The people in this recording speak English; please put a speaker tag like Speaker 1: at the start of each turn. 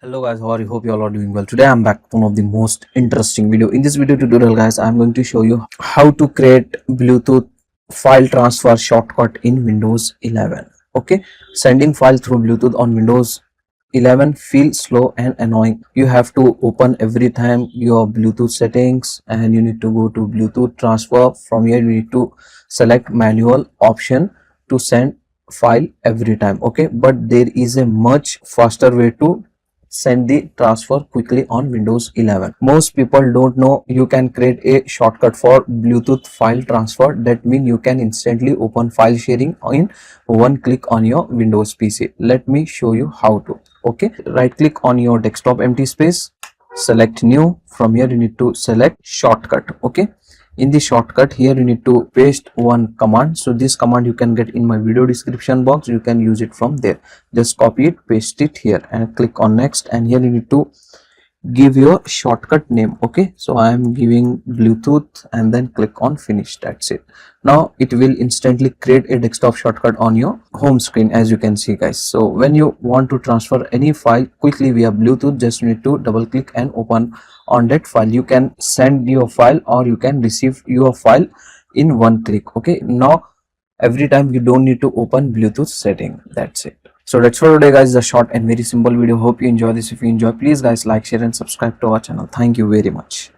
Speaker 1: Hello guys, how are you? Hope you all are doing well. Today I'm back with one of the most interesting video. In this video tutorial guys, I'm going to show you how to create Bluetooth file transfer shortcut in Windows 11. Okay, sending file through Bluetooth on Windows 11 feels slow and annoying. You have to open every time your Bluetooth settings and you need to go to Bluetooth transfer. From here you need to select manual option to send file every time. Okay, but there is a much faster way to send the transfer quickly on Windows 11. Most people don't know you can create a shortcut for Bluetooth file transfer. That means you can instantly open file sharing in one click on your Windows PC. Let me show you how to. Okay, right click on your desktop empty space, select new. From here you need to select shortcut. Okay, in the shortcut here you need to paste one command. So this command you can get in my video description box. You can use it from there. Just copy it, paste it here and click on next, and here you need to give your shortcut name. Okay, so I am giving Bluetooth and then click on finish. That's it. Now it will instantly create a desktop shortcut on your home screen, as you can see guys. So when you want to transfer any file quickly via Bluetooth, just need to double click and open on that file. You can send your file or you can receive your file in one click. Okay, now every time you don't need to open Bluetooth setting. That's it. So that's for today guys, the short and very simple video. Hope you enjoy this. If you enjoy, please guys like, share and subscribe to our channel. Thank you very much.